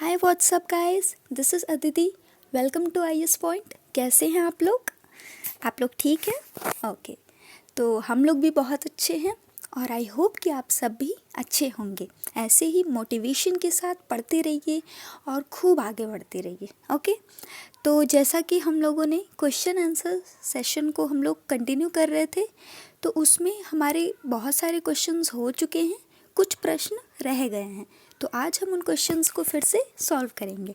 Hi what's up guys, this is Aditi. Welcome to IS point. कैसे हैं आप लोग ठीक हैं? ओके। तो हम लोग भी बहुत अच्छे हैं और आई होप कि आप सब भी अच्छे होंगे। ऐसे ही मोटिवेशन के साथ पढ़ते रहिए और खूब आगे बढ़ते रहिए। ओके। तो जैसा कि हम लोगों ने क्वेश्चन आंसर सेशन को हम लोग कंटिन्यू कर रहे थे, तो उसमें हमारे बहुत सारे क्वेश्चंस हो चुके हैं, कुछ प्रश्न रह गए हैं। तो आज हम उन क्वेश्चंस को फिर से सॉल्व करेंगे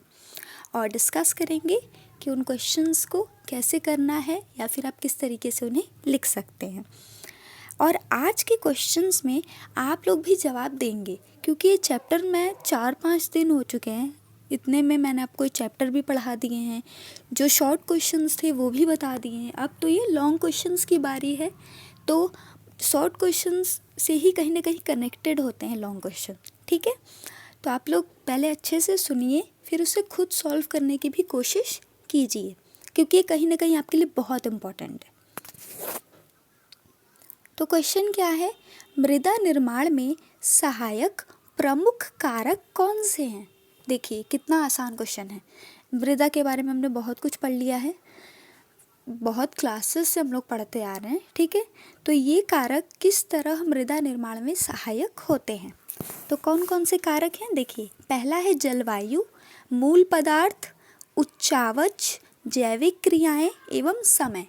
और डिस्कस करेंगे कि उन क्वेश्चंस को कैसे करना है या फिर आप किस तरीके से उन्हें लिख सकते हैं। और आज के क्वेश्चंस में आप लोग भी जवाब देंगे, क्योंकि ये चैप्टर में 4-5 दिन हो चुके हैं। इतने में मैंने आपको ये चैप्टर भी पढ़ा दिए हैं, जो शॉर्ट क्वेश्चंस थे वो भी बता दिए हैं। अब तो ये लॉन्ग क्वेश्चंस की बारी है। तो शॉर्ट क्वेश्चंस से ही कहीं ना कहीं कनेक्टेड होते हैं लॉन्ग क्वेश्चन, ठीक है। तो आप लोग पहले अच्छे से सुनिए, फिर उसे खुद सॉल्व करने की भी कोशिश कीजिए, क्योंकि ये कहीं ना कहीं आपके लिए बहुत इम्पोर्टेंट है। तो क्वेश्चन क्या है? मृदा निर्माण में सहायक प्रमुख कारक कौन से हैं? देखिए कितना आसान क्वेश्चन है। मृदा के बारे में हमने बहुत कुछ पढ़ लिया है, बहुत क्लासेस से हम लोग पढ़ते आ रहे हैं, ठीक है। तो ये कारक किस तरह मृदा निर्माण में सहायक होते हैं? तो कौन कौन से कारक हैं? देखिए, पहला है जलवायु, मूल पदार्थ, उच्चावच, जैविक क्रियाएं एवं समय।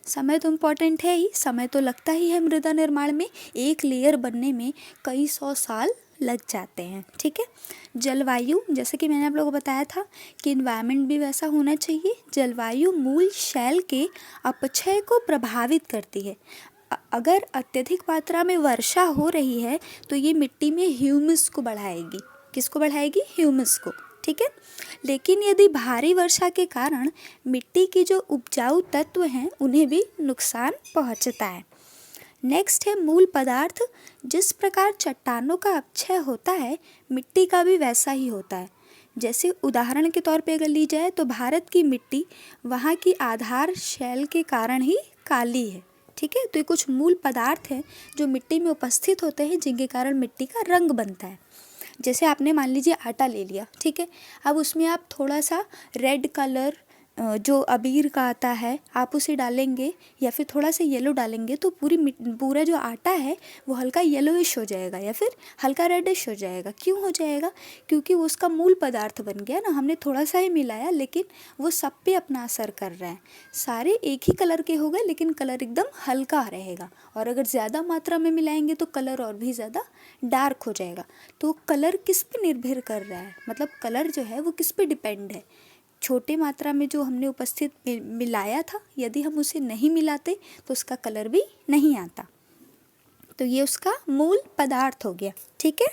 समय तो इम्पॉर्टेंट है ही, समय तो लगता ही है मृदा निर्माण में। एक लेयर बनने में कई 100 साल लग जाते हैं, ठीक है। जलवायु, जैसे कि मैंने आप लोगों को बताया था कि इन्वायरमेंट भी वैसा होना चाहिए। जलवायु मूल शैल के अपक्षय को प्रभावित करती है। अगर अत्यधिक मात्रा में वर्षा हो रही है तो ये मिट्टी में ह्यूमस को बढ़ाएगी। किसको बढ़ाएगी? ह्यूमस को, ठीक है। लेकिन यदि भारी वर्षा के कारण मिट्टी की जो उपजाऊ तत्व हैं उन्हें भी नुकसान पहुंचता है। नेक्स्ट है मूल पदार्थ। जिस प्रकार चट्टानों का अपक्षय होता है, मिट्टी का भी वैसा ही होता है। जैसे उदाहरण के तौर पे अगर ली जाए तो भारत की मिट्टी वहाँ की आधार शैल के कारण ही काली है, ठीक है। तो ये कुछ मूल पदार्थ हैं जो मिट्टी में उपस्थित होते हैं, जिनके कारण मिट्टी का रंग बनता है। जैसे आपने मान लीजिए आटा ले लिया, ठीक है। अब उसमें आप थोड़ा सा रेड कलर जो अबीर का आता है आप उसे डालेंगे या फिर थोड़ा सा येलो डालेंगे तो पूरा जो आटा है वो हल्का येलोइश हो जाएगा या फिर हल्का रेडिश हो जाएगा। क्यों हो जाएगा? क्योंकि वो उसका मूल पदार्थ बन गया ना। हमने थोड़ा सा ही मिलाया लेकिन वो सब पे अपना असर कर रहा है। सारे एक ही कलर के हो गए लेकिन कलर एकदम हल्का रहेगा। और अगर ज़्यादा मात्रा में मिलाएंगे तो कलर और भी ज़्यादा डार्क हो जाएगा। तो कलर किस पे निर्भर कर रहा है? मतलब कलर जो है वो किस पे डिपेंड है? छोटे मात्रा में जो हमने उपस्थित मिलाया था, यदि हम उसे नहीं मिलाते तो उसका कलर भी नहीं आता। तो ये उसका मूल पदार्थ हो गया, ठीक है।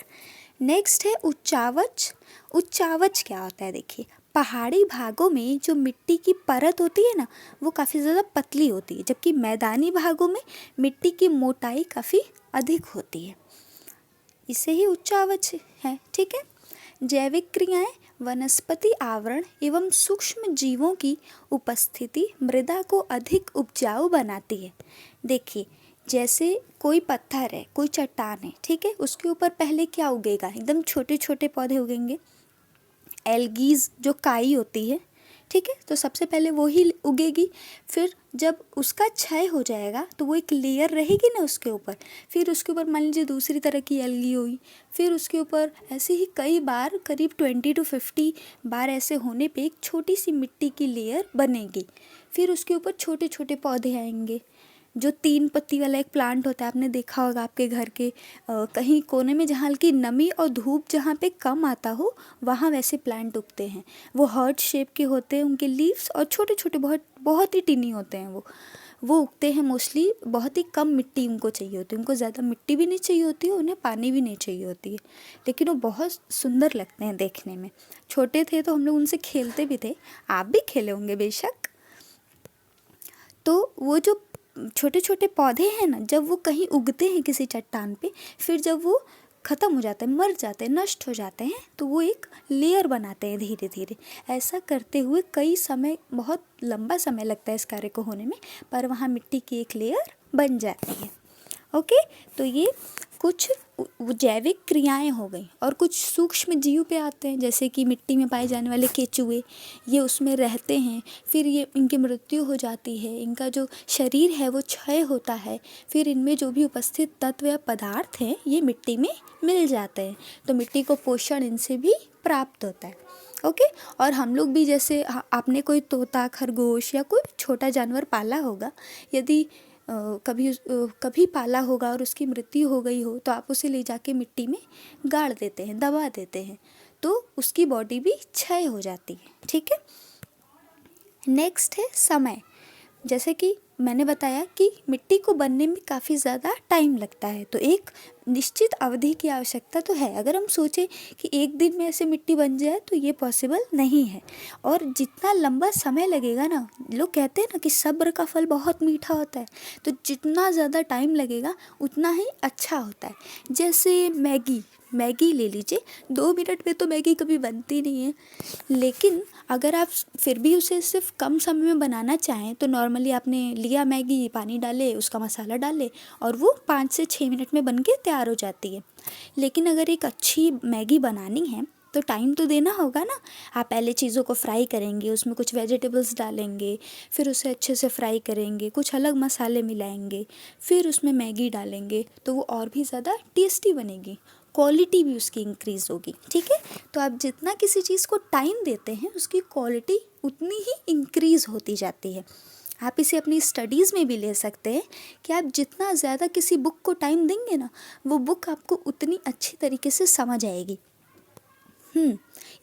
नेक्स्ट है उच्चावच। उच्चावच क्या होता है? देखिए, पहाड़ी भागों में जो मिट्टी की परत होती है ना वो काफ़ी ज़्यादा पतली होती है, जबकि मैदानी भागों में मिट्टी की मोटाई काफ़ी अधिक होती है। इसे ही उच्चावच है, ठीक है। जैविक क्रियाएं, वनस्पति आवरण एवं सूक्ष्म जीवों की उपस्थिति मृदा को अधिक उपजाऊ बनाती है। देखिए, जैसे कोई पत्थर है, कोई चट्टान है, ठीक है, उसके ऊपर पहले क्या उगेगा? एकदम छोटे छोटे पौधे उगेंगे, एल्गीज जो काई होती है, ठीक है। तो सबसे पहले वो ही उगेगी। फिर जब उसका क्षय हो जाएगा तो वो एक लेयर रहेगी ना उसके ऊपर, फिर उसके ऊपर मान लीजिए दूसरी तरह की एल्गी हुई, फिर उसके ऊपर ऐसे ही कई बार, करीब 20 to 50 बार ऐसे होने पे एक छोटी सी मिट्टी की लेयर बनेगी। फिर उसके ऊपर छोटे छोटे पौधे आएंगे। जो 3 पत्ती वाला एक प्लांट होता है, आपने देखा होगा आपके घर के कहीं कोने में, जहाँ हल्की नमी और धूप जहाँ पे कम आता हो वहाँ वैसे प्लांट उगते हैं। वो हार्ट शेप के होते हैं उनके लीव्स, और छोटे छोटे बहुत बहुत ही टिनी होते हैं। वो उगते हैं मोस्टली, बहुत ही कम मिट्टी उनको चाहिए होती है। उनको ज़्यादा मिट्टी भी नहीं चाहिए होती है, उन्हें पानी भी नहीं चाहिए होती है, लेकिन वो बहुत सुंदर लगते हैं देखने में। छोटे थे तो हम लोग उनसे खेलते भी थे, आप भी खेले होंगे बेशक। तो वो जो छोटे छोटे पौधे हैं ना, जब वो कहीं उगते हैं किसी चट्टान पे, फिर जब वो ख़त्म हो जाते हैं, मर जाते हैं, नष्ट हो जाते हैं, तो वो एक लेयर बनाते हैं धीरे धीरे। ऐसा करते हुए कई समय, बहुत लंबा समय लगता है इस कार्य को होने में, पर वहाँ मिट्टी की एक लेयर बन जाती है। ओके, तो ये कुछ जैविक क्रियाएं हो गई और कुछ सूक्ष्म जीव पे आते हैं, जैसे कि मिट्टी में पाए जाने वाले केचुए, ये उसमें रहते हैं, फिर ये इनकी मृत्यु हो जाती है, इनका जो शरीर है वो क्षय होता है, फिर इनमें जो भी उपस्थित तत्व या पदार्थ हैं ये मिट्टी में मिल जाते हैं, तो मिट्टी को पोषण इनसे भी प्राप्त होता है। ओके। और हम लोग भी जैसे आपने कोई तोता, खरगोश या कोई छोटा जानवर पाला होगा, यदि कभी पाला होगा और उसकी मृत्यु हो गई हो तो आप उसे ले जाके मिट्टी में गाड़ देते हैं, दबा देते हैं, तो उसकी बॉडी भी क्षय हो जाती है। ठीक है। नेक्स्ट है समय। जैसे कि मैंने बताया कि मिट्टी को बनने में काफ़ी ज़्यादा टाइम लगता है, तो एक निश्चित अवधि की आवश्यकता तो है। अगर हम सोचें कि एक दिन में ऐसे मिट्टी बन जाए तो ये पॉसिबल नहीं है, और जितना लंबा समय लगेगा ना, लोग कहते हैं ना कि सब्र का फल बहुत मीठा होता है, तो जितना ज़्यादा टाइम लगेगा उतना ही अच्छा होता है। जैसे मैगी ले लीजिए, 2 मिनट में तो मैगी कभी बनती नहीं है, लेकिन अगर आप फिर भी उसे सिर्फ कम समय में बनाना चाहें तो नॉर्मली आपने लिया मैगी, पानी डाले, उसका मसाला डाले और वो 5 से 6 मिनट में बन के तैयार हो जाती है। लेकिन अगर एक अच्छी मैगी बनानी है तो टाइम तो देना होगा ना। आप पहले चीज़ों को फ्राई करेंगे, उसमें कुछ वेजिटेबल्स डालेंगे, फिर उसे अच्छे से फ्राई करेंगे, कुछ अलग मसाले मिलाएंगे, फिर उसमें मैगी डालेंगे, तो वो और भी ज़्यादा टेस्टी बनेगी, क्वालिटी भी उसकी इंक्रीज़ होगी। ठीक है। तो आप जितना किसी चीज़ को टाइम देते हैं उसकी क्वालिटी उतनी ही इंक्रीज़ होती जाती है। आप इसे अपनी स्टडीज़ में भी ले सकते हैं कि आप जितना ज़्यादा किसी बुक को टाइम देंगे ना, वो बुक आपको उतनी अच्छी तरीके से समझ आएगी।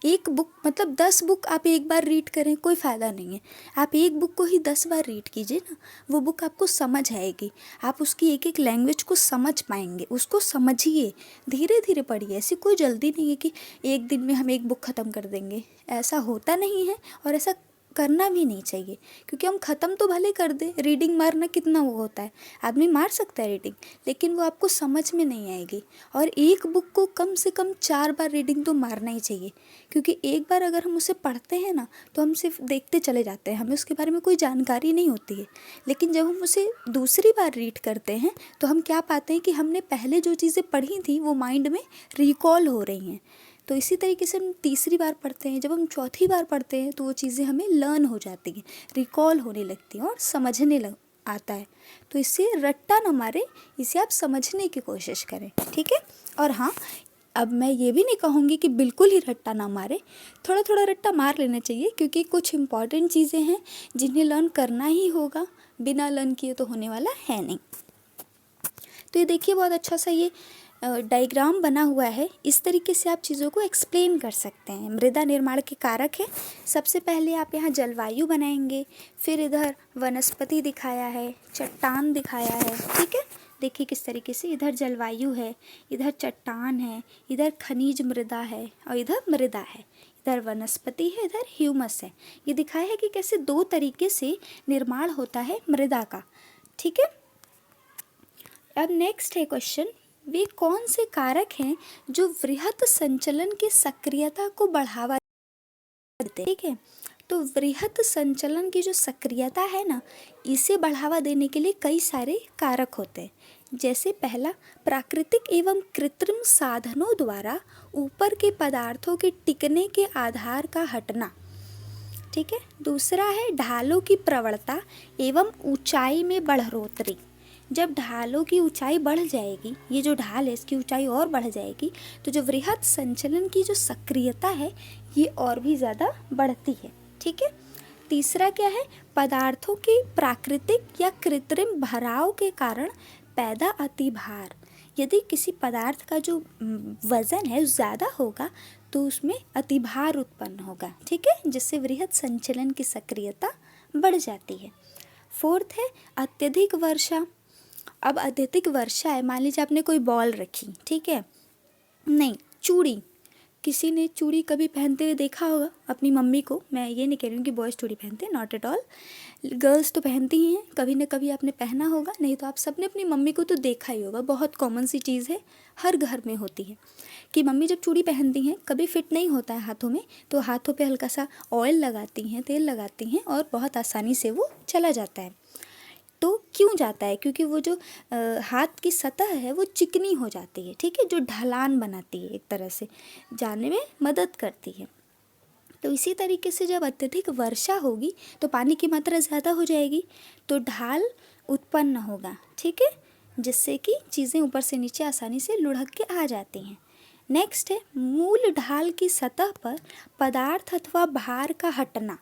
एक बुक मतलब 10 बुक आप एक बार रीड करें कोई फ़ायदा नहीं है। आप एक बुक को ही 10 बार रीड कीजिए ना, वो बुक आपको समझ आएगी, आप उसकी एक एक लैंग्वेज को समझ पाएंगे। उसको समझिए, धीरे धीरे पढ़िए। ऐसी कोई जल्दी नहीं है कि एक दिन में हम एक बुक ख़त्म कर देंगे, ऐसा होता नहीं है और ऐसा करना भी नहीं चाहिए, क्योंकि हम ख़त्म तो भले कर दें, रीडिंग मारना कितना वो होता है, आदमी मार सकता है रीडिंग, लेकिन वो आपको समझ में नहीं आएगी। और एक बुक को कम से कम 4 बार रीडिंग तो मारना ही चाहिए, क्योंकि एक बार अगर हम उसे पढ़ते हैं ना तो हम सिर्फ देखते चले जाते हैं, हमें उसके बारे में कोई जानकारी नहीं होती है। लेकिन जब हम उसे दूसरी बार रीड करते हैं तो हम क्या पाते हैं कि हमने पहले जो चीज़ें पढ़ी थी वो माइंड में रिकॉल हो रही हैं। तो इसी तरीके से हम तीसरी बार पढ़ते हैं, जब हम चौथी बार पढ़ते हैं तो वो चीज़ें हमें लर्न हो जाती हैं, रिकॉल होने लगती हैं और समझने लग आता है। तो इससे रट्टा न मारे, इसे आप समझने की कोशिश करें। ठीक है। और हाँ, अब मैं ये भी नहीं कहूँगी कि बिल्कुल ही रट्टा ना मारे, थोड़ा थोड़ा रट्टा मार लेना चाहिए, क्योंकि कुछ इम्पॉर्टेंट चीज़ें हैं जिन्हें लर्न करना ही होगा, बिना लर्न किए तो होने वाला है नहीं। तो ये देखिए, बहुत अच्छा सा ये डायग्राम बना हुआ है, इस तरीके से आप चीज़ों को एक्सप्लेन कर सकते हैं। मृदा निर्माण के कारक है, सबसे पहले आप यहाँ जलवायु बनाएंगे, फिर इधर वनस्पति दिखाया है, चट्टान दिखाया है। ठीक है। देखिए किस तरीके से इधर जलवायु है, इधर चट्टान है, इधर खनिज मृदा है और इधर मृदा है, इधर वनस्पति है, इधर ह्यूमस है। ये दिखाया है कि कैसे 2 तरीके से निर्माण होता है मृदा का। ठीक है। अब नेक्स्ट है क्वेश्चन, वे कौन से कारक हैं जो वृहत संचलन की सक्रियता को बढ़ावा देते हैं। ठीक है। तो वृहत संचलन की जो सक्रियता है ना, इसे बढ़ावा देने के लिए कई सारे कारक होते हैं। जैसे पहला, प्राकृतिक एवं कृत्रिम साधनों द्वारा ऊपर के पदार्थों के टिकने के आधार का हटना। ठीक है। दूसरा है ढालों की प्रवणता एवं ऊंचाई में बढ़ोतरी। जब ढालों की ऊंचाई बढ़ जाएगी, ये जो ढाल है इसकी ऊंचाई और बढ़ जाएगी, तो जो वृहत संचलन की जो सक्रियता है ये और भी ज़्यादा बढ़ती है। ठीक है। तीसरा क्या है, पदार्थों के प्राकृतिक या कृत्रिम भराव के कारण पैदा अतिभार। यदि किसी पदार्थ का जो वज़न है ज़्यादा होगा तो उसमें अतिभार उत्पन्न होगा। ठीक है। जिससे वृहत संचलन की सक्रियता बढ़ जाती है। फोर्थ है अत्यधिक वर्षा। अब अत्यधिक वर्षा है, मान लीजिए आपने कोई बॉल रखी, ठीक है, नहीं चूड़ी, किसी ने चूड़ी कभी पहनते हुए देखा होगा अपनी मम्मी को। मैं ये नहीं कह रही हूँ कि बॉयज़ चूड़ी पहनते हैं, नॉट एट ऑल, गर्ल्स तो पहनती ही हैं, कभी ना कभी आपने पहना होगा, नहीं तो आप सबने अपनी मम्मी को तो देखा ही होगा। बहुत कॉमन सी चीज़ है, हर घर में होती है कि मम्मी जब चूड़ी पहनती हैं, कभी फिट नहीं होता है हाथों में, तो हाथों पे हल्का सा ऑयल लगाती हैं, तेल लगाती हैं और बहुत आसानी से वो चला जाता है। तो क्यों जाता है? क्योंकि वो जो हाथ की सतह है वो चिकनी हो जाती है, ठीक है, जो ढलान बनाती है, एक तरह से जाने में मदद करती है। तो इसी तरीके से जब अत्यधिक वर्षा होगी तो पानी की मात्रा ज़्यादा हो जाएगी, तो ढाल उत्पन्न होगा, ठीक है, जिससे कि चीज़ें ऊपर से नीचे आसानी से लुढ़क के आ जाती हैं। नेक्स्ट है मूल ढाल की सतह पर पदार्थ अथवा भार का हटना,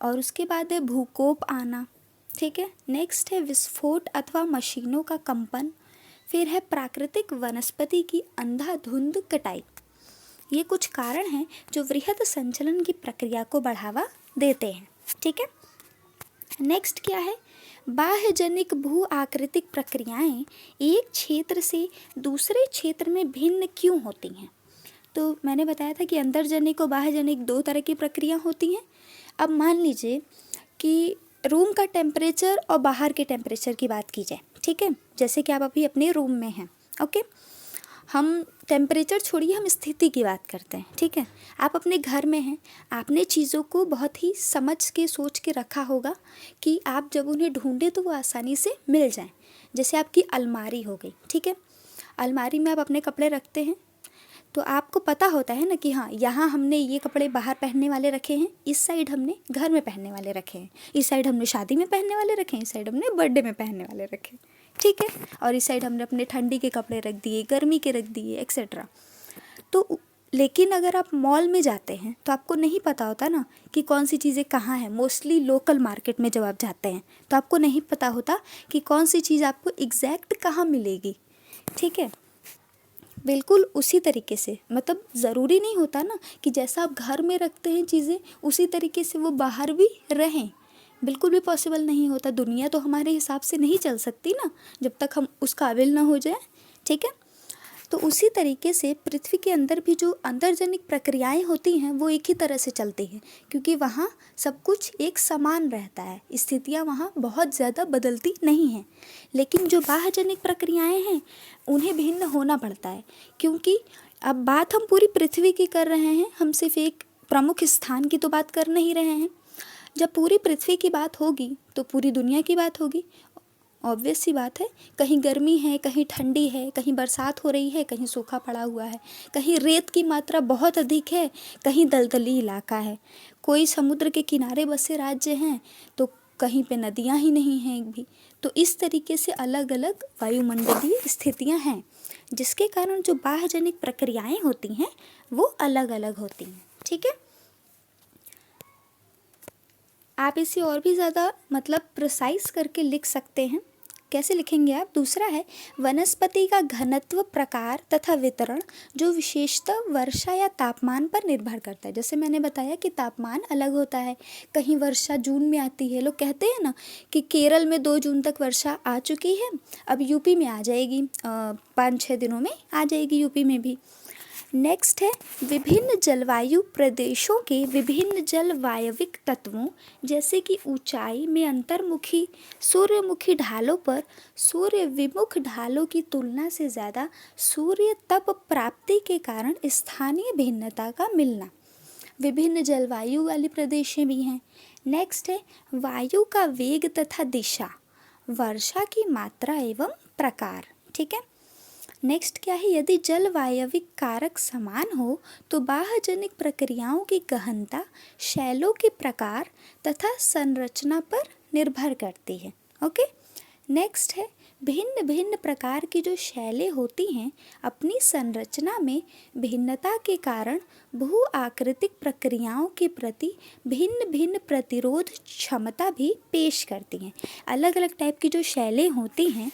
और उसके बाद है भूकंप आना, ठीक है। नेक्स्ट है विस्फोट अथवा मशीनों का कंपन। फिर है प्राकृतिक वनस्पति की अंधाधुंध कटाई। ये कुछ कारण हैं जो वृहद संचलन की प्रक्रिया को बढ़ावा देते हैं, ठीक है। नेक्स्ट क्या है? बाह्यजनिक भू आकृतिक प्रक्रियाएं एक क्षेत्र से दूसरे क्षेत्र में भिन्न क्यों होती हैं? तो मैंने बताया था कि अंतर्जनिक और बाह्यजनिक दो तरह की प्रक्रिया होती हैं। अब मान लीजिए कि रूम का टेम्परेचर और बाहर के टेम्परेचर की बात की जाए, ठीक है, जैसे कि आप अभी अपने रूम में हैं, ओके। हम टेम्परेचर छोड़िए, हम स्थिति की बात करते हैं, ठीक है। आप अपने घर में हैं, आपने चीज़ों को बहुत ही समझ के सोच के रखा होगा कि आप जब उन्हें ढूंढें तो वो आसानी से मिल जाएं। जैसे आपकी अलमारी हो गई, ठीक है, अलमारी में आप अपने कपड़े रखते हैं, तो आपको पता होता है ना कि हाँ, यहाँ हमने ये कपड़े बाहर पहनने वाले रखे हैं, इस साइड हमने घर में पहनने वाले रखे हैं, इस साइड हमने शादी में पहनने वाले रखे हैं, इस साइड हमने बर्थडे में पहनने वाले रखे हैं, ठीक है, और इस साइड हमने अपने ठंडी के कपड़े रख दिए, गर्मी के रख दिए, एक्सेट्रा। तो लेकिन अगर आप मॉल में जाते हैं तो आपको नहीं पता होता ना कि कौन सी चीज़ें कहाँ हैं। मोस्टली लोकल मार्केट में जब आप जाते हैं तो आपको नहीं पता होता कि कौन सी चीज़ आपको एग्जैक्ट कहाँ मिलेगी, ठीक है। बिल्कुल उसी तरीके से, मतलब ज़रूरी नहीं होता ना कि जैसा आप घर में रखते हैं चीज़ें उसी तरीके से वो बाहर भी रहें, बिल्कुल भी पॉसिबल नहीं होता। दुनिया तो हमारे हिसाब से नहीं चल सकती ना जब तक हम उस काबिल ना हो जाए, ठीक है। तो उसी तरीके से पृथ्वी के अंदर भी जो अंतर्जनिक प्रक्रियाएं होती हैं वो एक ही तरह से चलती हैं, क्योंकि वहाँ सब कुछ एक समान रहता है, स्थितियाँ वहाँ बहुत ज़्यादा बदलती नहीं हैं। लेकिन जो बाह्यजनिक प्रक्रियाएं हैं उन्हें भिन्न होना पड़ता है, क्योंकि अब बात हम पूरी पृथ्वी की कर रहे हैं, हम सिर्फ एक प्रमुख स्थान की तो बात कर नहीं रहे हैं। जब पूरी पृथ्वी की बात होगी तो पूरी दुनिया की बात होगी। ऑब्वियस सी बात है, कहीं गर्मी है, कहीं ठंडी है, कहीं बरसात हो रही है, कहीं सूखा पड़ा हुआ है, कहीं रेत की मात्रा बहुत अधिक है, कहीं दलदली इलाका है, कोई समुद्र के किनारे बसे राज्य हैं तो कहीं पे नदियाँ ही नहीं हैं एक भी। तो इस तरीके से अलग अलग वायुमंडलीय स्थितियाँ हैं, जिसके कारण जो बाह्यजनिक प्रक्रियाएं होती हैं वो अलग अलग होती हैं, ठीक है। आप इसे और भी ज़्यादा मतलब प्रिसाइज करके लिख सकते हैं। कैसे लिखेंगे आप? दूसरा है वनस्पति का घनत्व, प्रकार तथा वितरण जो विशेषतः वर्षा या तापमान पर निर्भर करता है। जैसे मैंने बताया कि तापमान अलग होता है, कहीं वर्षा जून में आती है, लोग कहते हैं ना कि केरल में 2 जून तक वर्षा आ चुकी है, अब यूपी में आ जाएगी, 5-6 दिनों में आ जाएगी यूपी में भी। नेक्स्ट है विभिन्न जलवायु प्रदेशों के विभिन्न जलवायविक तत्वों, जैसे कि ऊंचाई में अंतर्मुखी सूर्यमुखी ढालों पर सूर्य विमुख ढालों की तुलना से ज़्यादा सूर्य तप प्राप्ति के कारण स्थानीय भिन्नता का मिलना। विभिन्न जलवायु वाले प्रदेशें भी हैं। नेक्स्ट है वायु का वेग तथा दिशा, वर्षा की मात्रा एवं प्रकार, ठीक है। नेक्स्ट क्या है? यदि जलवायविक कारक समान हो तो बाह्यजनिक प्रक्रियाओं की गहनता शैलों के प्रकार तथा संरचना पर निर्भर करती है, ओके। नेक्स्ट है भिन्न भिन्न प्रकार की जो शैलें होती हैं अपनी संरचना में भिन्नता के कारण भू आकृतिक प्रक्रियाओं के प्रति भिन्न भिन्न प्रतिरोध क्षमता भी पेश करती हैं। अलग अलग टाइप की जो शैलें होती हैं,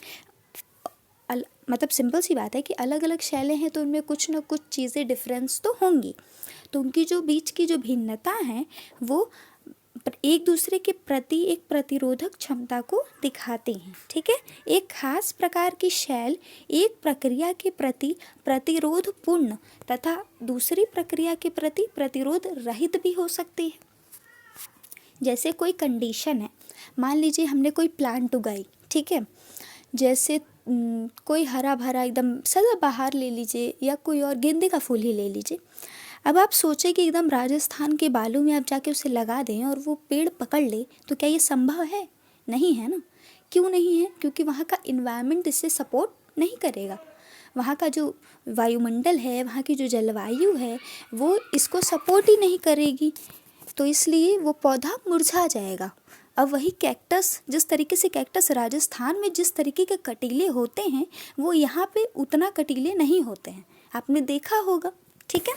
मतलब सिंपल सी बात है कि अलग अलग शैलें हैं तो उनमें कुछ ना कुछ चीज़ें डिफरेंस तो होंगी, तो उनकी जो बीच की जो भिन्नता है वो एक दूसरे के प्रति एक प्रतिरोधक क्षमता को दिखाती हैं, ठीक है। एक खास प्रकार की शैल एक प्रक्रिया के प्रति प्रतिरोध पूर्ण तथा दूसरी प्रक्रिया के प्रति प्रतिरोध रहित भी हो सकती है। जैसे कोई कंडीशन है, मान लीजिए हमने कोई प्लांट उगाई, ठीक है, जैसे कोई हरा भरा एकदम सदाबहार ले लीजिए या कोई और गेंदे का फूल ही ले लीजिए। अब आप सोचें कि एकदम राजस्थान के बालू में आप जाके उसे लगा दें और वो पेड़ पकड़ ले, तो क्या ये संभव है? नहीं है ना, क्यों नहीं है? क्योंकि वहाँ का इन्वायरमेंट इससे सपोर्ट नहीं करेगा। वहाँ का जो वायुमंडल है, वहाँ की जो जलवायु है, वो इसको सपोर्ट ही नहीं करेगी, तो इसलिए वो पौधा मुरझा जाएगा। अब वही कैक्टस, जिस तरीके से कैक्टस राजस्थान में जिस तरीके के कटीले होते हैं, वो यहाँ पे उतना कटीले नहीं होते हैं, आपने देखा होगा। ठीक है,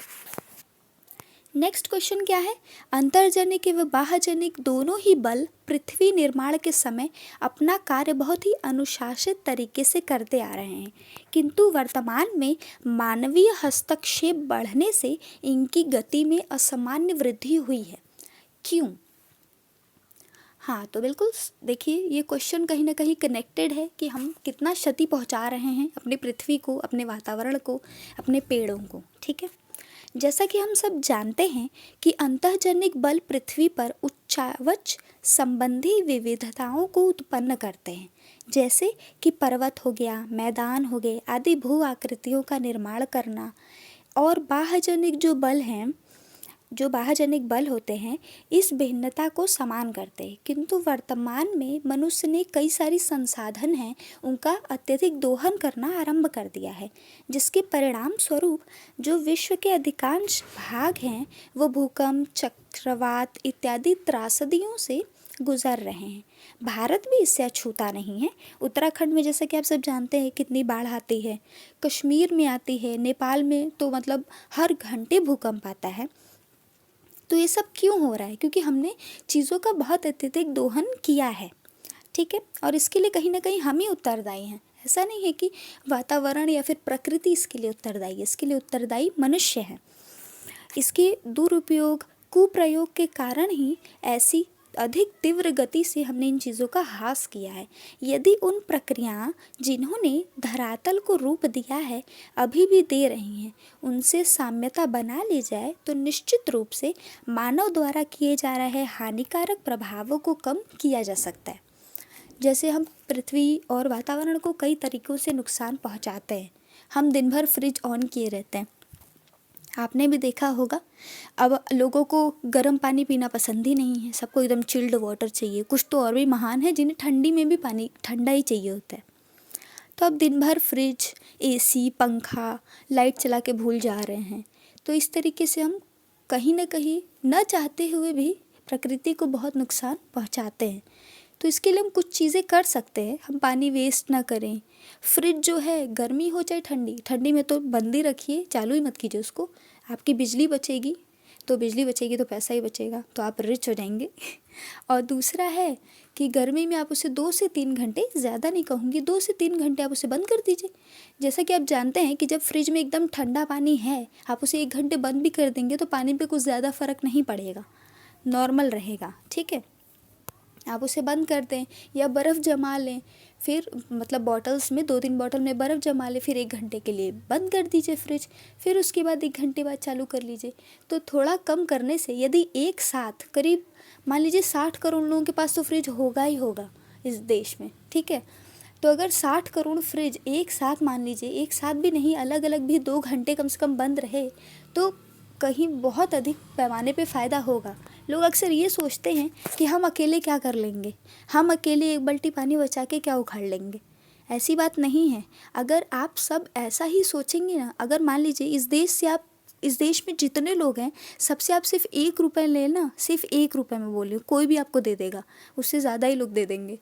नेक्स्ट क्वेश्चन क्या है? अंतर्जनिक व बाह्यजनिक दोनों ही बल पृथ्वी निर्माण के समय अपना कार्य बहुत ही अनुशासित तरीके से करते आ रहे हैं, किंतु वर्तमान में मानवीय हस्तक्षेप बढ़ने से इनकी गति में असामान्य वृद्धि हुई है। क्यों? हाँ, तो बिल्कुल देखिए, ये क्वेश्चन कहीं ना कहीं कनेक्टेड है कि हम कितना क्षति पहुंचा रहे हैं अपने पृथ्वी को, अपने वातावरण को, अपने पेड़ों को। ठीक है, जैसा कि हम सब जानते हैं कि अंतःजनिक बल पृथ्वी पर उच्चावच संबंधी विविधताओं को उत्पन्न करते हैं, जैसे कि पर्वत हो गया, मैदान हो गए आदि भू आकृतियों का निर्माण करना। और बाह्यजनिक जो बाह्यजनिक बल होते हैं, इस भिन्नता को समान करते हैं, किंतु वर्तमान में मनुष्य ने कई सारी संसाधन हैं उनका अत्यधिक दोहन करना आरंभ कर दिया है, जिसके परिणाम स्वरूप जो विश्व के अधिकांश भाग हैं वो भूकंप, चक्रवात इत्यादि त्रासदियों से गुजर रहे हैं। भारत भी इससे अछूता नहीं है। उत्तराखंड में जैसा कि आप सब जानते हैं कितनी बाढ़ आती है, कश्मीर में आती है, नेपाल में तो मतलब हर घंटे भूकंप आता है। तो ये सब क्यों हो रहा है? क्योंकि हमने चीज़ों का बहुत अत्यधिक दोहन किया है। ठीक है, और इसके लिए कहीं ना कहीं हम ही उत्तरदायी हैं। ऐसा नहीं है कि वातावरण या फिर प्रकृति इसके लिए उत्तरदायी है, इसके लिए उत्तरदायी मनुष्य है। इसके दुरुपयोग, कुप्रयोग के कारण ही ऐसी अधिक तीव्र गति से हमने इन चीज़ों का ह्रास किया है। यदि उन प्रक्रियाएं जिन्होंने धरातल को रूप दिया है अभी भी दे रही हैं, उनसे साम्यता बना ली जाए तो निश्चित रूप से मानव द्वारा किए जा रहे हानिकारक प्रभावों को कम किया जा सकता है। जैसे हम पृथ्वी और वातावरण को कई तरीक़ों से नुकसान पहुंचाते हैं। हम दिन भर फ्रिज ऑन किए रहते हैं, आपने भी देखा होगा। अब लोगों को गर्म पानी पीना पसंद ही नहीं है, सबको एकदम चिल्ड वाटर चाहिए। कुछ तो और भी महान है जिन्हें ठंडी में भी पानी ठंडा ही चाहिए होता है। तो अब दिन भर फ्रिज, एसी, पंखा, लाइट चला के भूल जा रहे हैं। तो इस तरीके से हम कहीं ना कहीं न चाहते हुए भी प्रकृति को बहुत नुकसान पहुंचाते हैं। तो इसके लिए हम कुछ चीज़ें कर सकते हैं। हम पानी वेस्ट ना करें। फ्रिज जो है, गर्मी हो चाहे ठंडी, ठंडी में तो बंद ही रखिए, चालू ही मत कीजिए उसको। आपकी बिजली बचेगी तो पैसा ही बचेगा, तो आप रिच हो जाएंगे। और दूसरा है कि गर्मी में आप उसे 2 से 3 घंटे, ज़्यादा नहीं कहूँगी, 2 से 3 घंटे आप उसे बंद कर दीजिए। जैसा कि आप जानते हैं कि जब फ्रिज में एकदम ठंडा पानी है, आप उसे 1 घंटे बंद भी कर देंगे तो पानी पे कुछ ज़्यादा फ़र्क नहीं पड़ेगा, नॉर्मल रहेगा। ठीक है, आप उसे बंद कर दें या बर्फ़ जमा लें, फिर मतलब बॉटल्स में 2-3 बॉटल में बर्फ़ जमा लें, फिर 1 घंटे के लिए बंद कर दीजिए फ्रिज, फिर उसके बाद 1 घंटे बाद चालू कर लीजिए। तो थोड़ा कम करने से, यदि एक साथ करीब मान लीजिए 60 करोड़ लोगों के पास तो फ्रिज होगा ही होगा इस देश में। ठीक है, तो अगर 60 करोड़ फ्रिज एक साथ, मान लीजिए एक साथ भी नहीं, अलग अलग भी 2 घंटे कम से कम बंद रहे तो कहीं बहुत अधिक पैमाने पे फ़ायदा होगा। लोग अक्सर ये सोचते हैं कि हम अकेले क्या कर लेंगे, हम अकेले 1 बाल्टी पानी बचा के क्या उखाड़ लेंगे। ऐसी बात नहीं है। अगर आप सब ऐसा ही सोचेंगे ना, अगर मान लीजिए इस देश में जितने लोग हैं, सबसे आप सिर्फ 1 रुपये लेना, सिर्फ 1 रुपये में बोलिए, कोई भी आपको दे देगा, उससे ज़्यादा ही लोग दे देंगे,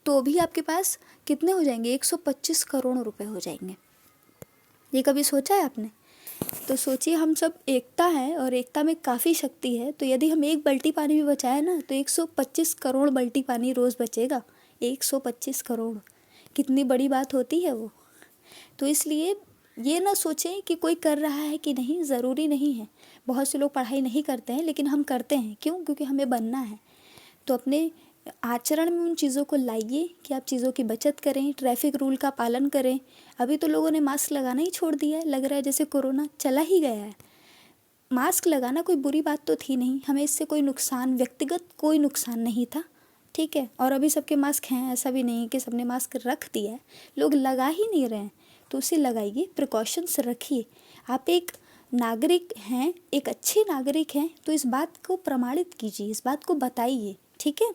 तो भी आपके पास कितने हो जाएंगे? 125 करोड़ रुपए हो जाएंगे। ये कभी सोचा है आपने? तो सोचिए, हम सब एकता है और एकता में काफ़ी शक्ति है। तो यदि हम 1 बाल्टी पानी भी बचाए ना, तो 125 करोड़ बाल्टी पानी रोज़ बचेगा। 125 करोड़, कितनी बड़ी बात होती है वो। तो इसलिए ये ना सोचें कि कोई कर रहा है कि नहीं, ज़रूरी नहीं है। बहुत से लोग पढ़ाई नहीं करते हैं लेकिन हम करते हैं। क्यों? क्योंकि हमें बनना है। तो अपने आचरण में उन चीज़ों को लाइए कि आप चीज़ों की बचत करें, ट्रैफिक रूल का पालन करें। अभी तो लोगों ने मास्क लगाना ही छोड़ दिया है, लग रहा है जैसे कोरोना चला ही गया है। मास्क लगाना कोई बुरी बात तो थी नहीं, हमें इससे कोई नुकसान, व्यक्तिगत कोई नुकसान नहीं था। ठीक है, और अभी सबके मास्क हैं, ऐसा भी नहीं कि सबने मास्क रख दिया है, लोग लगा ही नहीं रहे हैं। तो उसे लगाइए, प्रिकॉशंस रखिए। आप एक नागरिक हैं, एक अच्छे नागरिक हैं, तो इस बात को प्रमाणित कीजिए, इस बात को बताइए। ठीक है।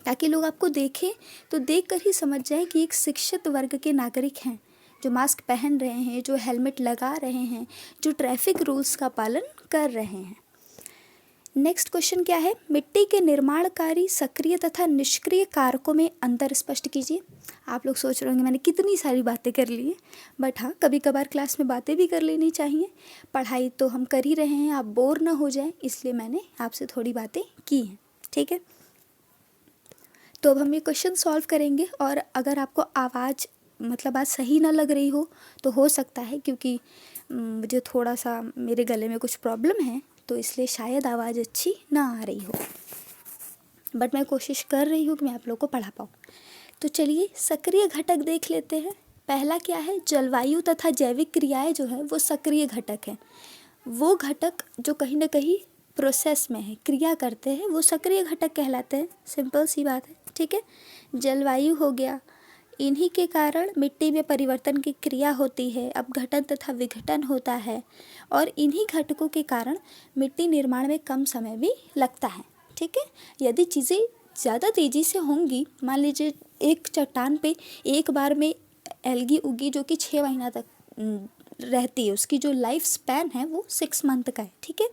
ताकि लोग आपको देखें तो देखकर ही समझ जाए कि एक शिक्षित वर्ग के नागरिक हैं, जो मास्क पहन रहे हैं, जो हेलमेट लगा रहे हैं, जो ट्रैफिक रूल्स का पालन कर रहे हैं। नेक्स्ट क्वेश्चन क्या है, मिट्टी के निर्माणकारी सक्रिय तथा निष्क्रिय कारकों में अंतर स्पष्ट कीजिए। आप लोग सोच रहे होंगे मैंने कितनी सारी बातें कर ली हैं, बट हाँ, कभी कभार क्लास में बातें भी कर लेनी चाहिए। पढ़ाई तो हम कर ही रहे हैं, आप बोर ना हो जाए, इसलिए मैंने आपसे थोड़ी बातें की हैं, ठीक है। तो अब हम ये क्वेश्चन सॉल्व करेंगे, और अगर आपको आवाज़ बात सही ना लग रही हो सकता है क्योंकि मुझे थोड़ा सा मेरे गले में कुछ प्रॉब्लम है, तो इसलिए शायद आवाज़ अच्छी ना आ रही हो, बट मैं कोशिश कर रही हूँ कि मैं आप लोग को पढ़ा पाऊँ। तो चलिए सक्रिय घटक देख लेते हैं। पहला क्या है, जलवायु तथा जैविक क्रियाएं जो है वो सक्रिय घटक हैं। वो घटक जो कहीं ना कहीं प्रोसेस में है, क्रिया करते हैं, वो सक्रिय घटक कहलाते हैं। सिंपल सी बात है, ठीक है। जलवायु हो गया, इन्हीं के कारण मिट्टी में परिवर्तन की क्रिया होती है, अपघटन तथा विघटन होता है, और इन्हीं घटकों के कारण मिट्टी निर्माण में कम समय भी लगता है, ठीक है। यदि चीज़ें ज़्यादा तेज़ी से होंगी, मान लीजिए एक चट्टान पे एक बार में एल्गी उगी जो कि 6 महीना तक रहती है, उसकी जो लाइफ स्पैन है वो 6 मंथ का है, ठीक है।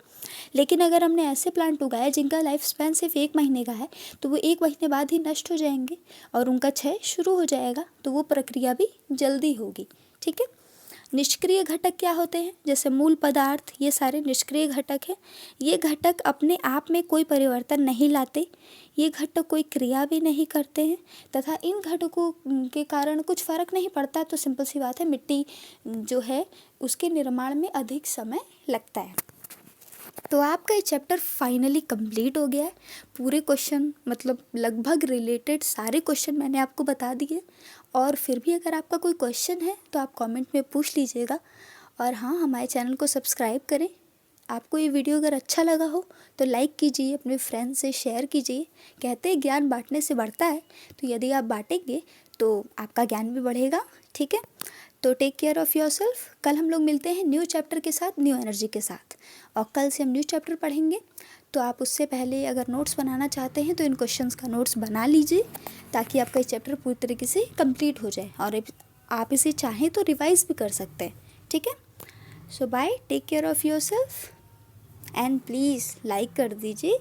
लेकिन अगर हमने ऐसे प्लांट उगाए जिनका लाइफ स्पैन सिर्फ 1 महीने का है, तो वो 1 महीने बाद ही नष्ट हो जाएंगे और उनका क्षय शुरू हो जाएगा, तो वो प्रक्रिया भी जल्दी होगी, ठीक है। निष्क्रिय घटक क्या होते हैं, जैसे मूल पदार्थ, ये सारे निष्क्रिय घटक हैं। ये घटक अपने आप में कोई परिवर्तन नहीं लाते, ये घटक कोई क्रिया भी नहीं करते हैं, तथा इन घटकों के कारण कुछ फ़र्क नहीं पड़ता। तो सिंपल सी बात है, मिट्टी जो है उसके निर्माण में अधिक समय लगता है। तो आपका ये चैप्टर फाइनली कंप्लीट हो गया है। पूरे क्वेश्चन लगभग रिलेटेड सारे क्वेश्चन मैंने आपको बता दिए, और फिर भी अगर आपका कोई क्वेश्चन है तो आप कमेंट में पूछ लीजिएगा। और हाँ, हमारे चैनल को सब्सक्राइब करें। आपको ये वीडियो अगर अच्छा लगा हो तो लाइक कीजिए, अपने फ्रेंड्स से शेयर कीजिए। कहते हैं ज्ञान बांटने से बढ़ता है, तो यदि आप बांटेंगे तो आपका ज्ञान भी बढ़ेगा, ठीक है। तो टेक केयर ऑफ़ योरसेल्फ। कल हम लोग मिलते हैं न्यू चैप्टर के साथ, न्यू एनर्जी के साथ, और कल से हम न्यू चैप्टर पढ़ेंगे। तो आप उससे पहले अगर नोट्स बनाना चाहते हैं तो इन क्वेश्चंस का नोट्स बना लीजिए, ताकि आपका ये चैप्टर पूरी तरीके से कंप्लीट हो जाए, और आप इसे चाहें तो रिवाइज भी कर सकते हैं, ठीक है। So bye, take care of yourself, and please like कर दीजिए।